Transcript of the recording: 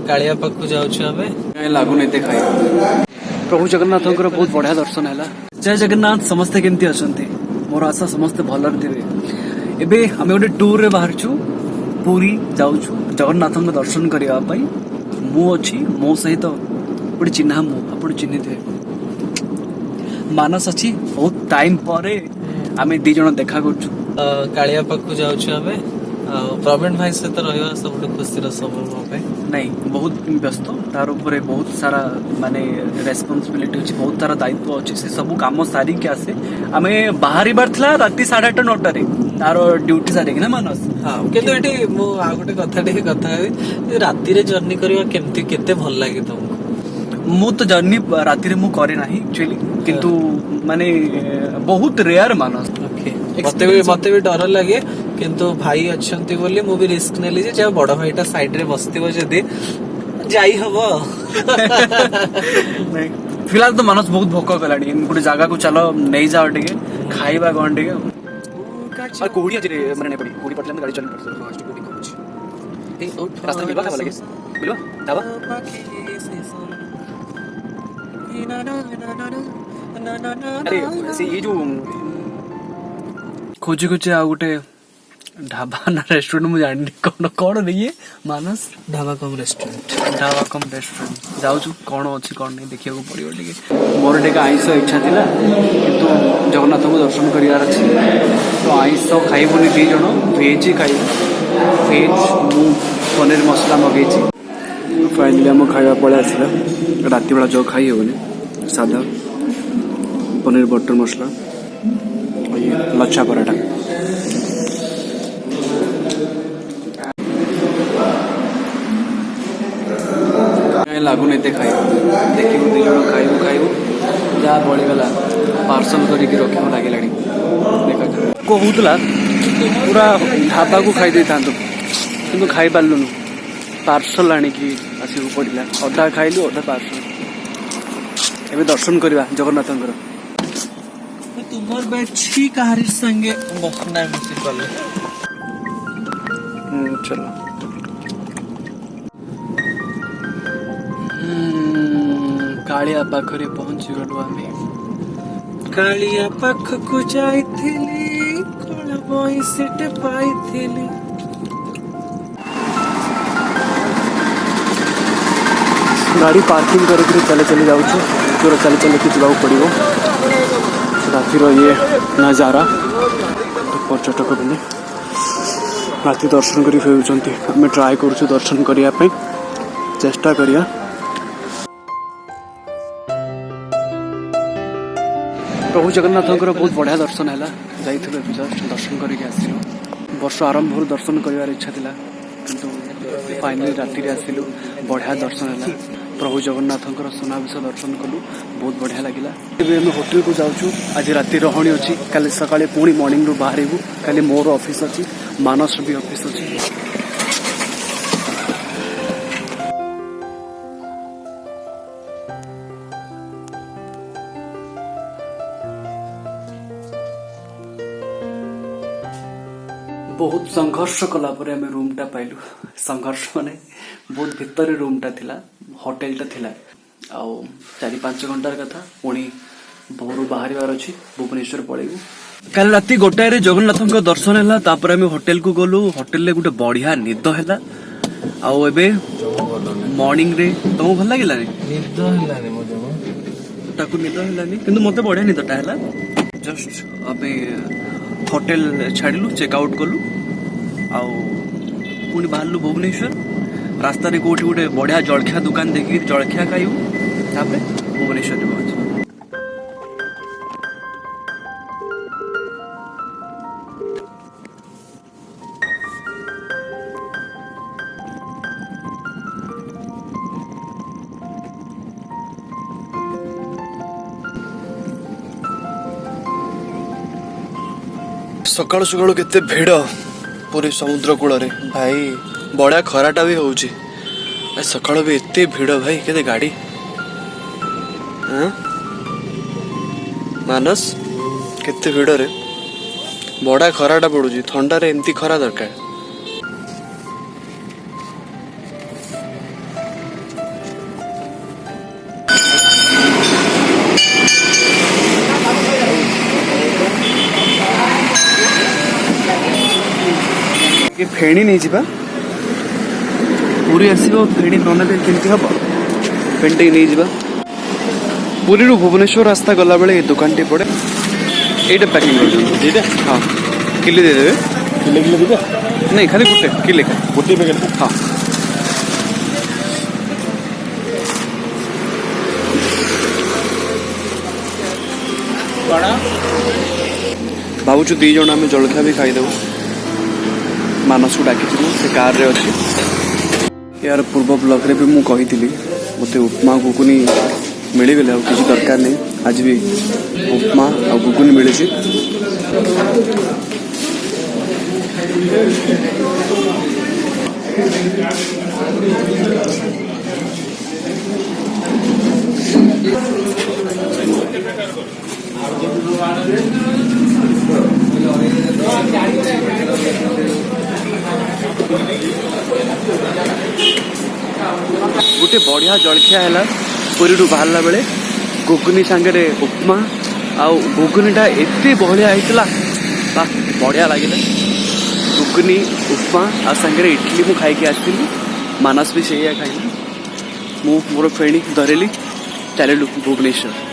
कालिया पाखु जाउछु हमें लागुन एते खाई प्रभु जगन्नाथंकर बहुत बढ़िया दर्शन है। जय जगन्नाथ। समस्ते केमती अछंती? मोर आशा समस्ते भलर थिबे। एबे हमें गोटे टूर रे बाहर छु, पुरी जाउछु जगन्नाथंक दर्शन करिया पई। मु अछि मो सहित गोटे चिन्हा मु आपण चिन्हित मानस अछि। बहुत टाइम परे आमे दी जण देखा करछु। कालिया पाखु जाउछु हमें प्रवीण भाई सहित रहिबा सबटु खुशीर समय मो पे नहीं बहुत व्यस्त तार उपरे बहुत सारा माने रेस्पॉन्सिबिलिटी अछि, बहुत सारा दायित्व अछि। से सब काम सारी के आसे आमे बाहरी बार थला राती 8:30 9:00 रे तार ड्यूटी सारी कि ना मानस। हां केतो एठी मो आ गोटे कथा हेबी राती रे जर्नी करबा केमती केते भल लागे तुमको? मु तो जर्नी राती रे मु करे नाही एक्चुअली, किंतु माने बहुत रेयर मानस। ओके मते भी डर लगे किंतु भाई अच्छंती बोली मु भी रिस्क नेली जे बड़ भाईटा साइड रे बसतिबो जदी जाई हबो। फिलहाल तो मानस बहुत भोक कलानी। गोटे जगह को चलो नहीं जाओ टिके खाइबा कोन टिके आ कोडी अजरे मने पड़ी कोडी पटले में गाड़ी चल पड़छ फास्ट कोडी कोच ए ओ रास्ता मिलवा का लगे मिलवा दावा अरे से ये जो खोजे खोजे आ गोटे ढाबा ना रेस्टोरेंट में जानी कौन कौन नहीं है मानस? ढाबा कम रेस्टोरेंट जाऊँ कौन अच्छी कौन नहीं देखा पड़ो टे। मोर टे आइंस इच्छा थिला किंतु जगन्नाथ को दर्शन करार अच्छी तो आइंस खाइबुनि दी जन भेज ही खाइब। भेज मु पनीर मसला मगेई फाइनली आम खाଇବା पड़े आसला। राति बेला जो खाई हेबनी सादा पनीर बटर मसला लच्छा पराठा। लागुन एते खाई देखिबु दी जण खाइबु जहाँ बळीगला पार्सल करके रखिब लगे देखा कहूला पूरा ढाबा को खाई देता कि खाई पार्लुनु पार्सल आणिकी आसक पड़ा अधा खाइलु अधा पार्सल। एबे दर्शन करवा जगन्नाथंकर। तुमर बेची कहारी संगे बसना मिसी कले चलो कालिया पाखरे पहुंची गलु आमे। कालिया पाखकु जाइथिली कोला बई सेट पाइथिली। गाड़ी पार्किंग करके चले चले जाऊँ पूरा चले चले कि जावाक पड़ो। रातिर ये नजारा पर्यटक मैंने राति दर्शन कर फेरुंट आम ट्राए करुँ दर्शन करने चेष्टा करिया। प्रभु जगन्नाथंकर बहुत बढ़िया दर्शन है जाइए जस्ट दर्शन करके आसिलु। वर्ष आरंभ दर्शन कर इच्छा थिला किंतु फाइनली राति आसिलु बढ़िया दर्शन है। प्रभु जगन्नाथंकर सुनावेश दर्शन कलु बहुत बढ़िया लगिला। एबे हम होटल को जाउछु। आज राति रहणी अछि, काली सकाळे पुणी मॉर्निंग रु बाहरिबु। काली मोर ऑफिस अछि, मानस भी ऑफिस अछि। बहुत संघर्ष कला परे हमें रूम टा पाइलु। संघर्ष माने बहुत भितर रूम टा थिला, होटल टा थिला आ 4-5 घंटार कथा पुणी भोरू बाहर अच्छी भुवनेश्वर पलैबू। कल राति 1 रे जगन्नाथ दर्शन है। तापर हमें होटल को गलु। होटल रे गोटे बढ़िया निद है आउ एबे मॉर्निंग रे तुमको भल लगे निद हलानी मो जमा ताकू निद हलानी किंतु मते बढ़िया निदटा है। जस्ट अबे होटल छाड़िलु चेकआउट कलु आउ पुणी बाहरलु भुवनेश्वर। रास्ता रे कोठी गोटे बढ़िया जलखिया दुकान देखि जलखिया खाइबु तापर भुवनेश्वर रे पहुंच। सकाळु सकाळु केते भिड़ पूरी समुद्र कूल रे भाई। बड़ा खराटा भी होउची सकाळु भी एते भिड़ भाई। केते गाड़ी मानस केते भिड़ रे बड़ा खराटा पड़ुची। थंडा रे एमती खरा दरकार। फेणी नहीं जीवा पुरी आसीबो फेणी नने केमती हबो फेणी नहीं जीवा पुरी रु भुवनेश्वर रास्ता गला बेले ए दुकान टी पड़े एटा पैकिंग कर दीदा हां किले दे देबे किले किले दीदा नहीं खाली गुटे किले का गुटे पैकेट हां बड़ा भावुଛୁ दी जण आमे जलखा भी खाई देबो मानस को डाकी से कार रे अच्छी यार पूर्व ब्लॉक रे भी मु कही मते उपमा गुगुनी मिल गले और किसी दरकार नहीं आज भी उपमा और गुगुनी मिले गोटे बढ़िया जलखिया है पुरी बाहर बेले गुगुनी सांगे उपमा आउ गुगुनीटा एते बढ़िया होता बढ़िया लगे गुगुनी उपमा आ सांगे इडली मु खाई आसती मानस भी से खाई मु मोर फेणी धरली चलू भुवनेश्वर।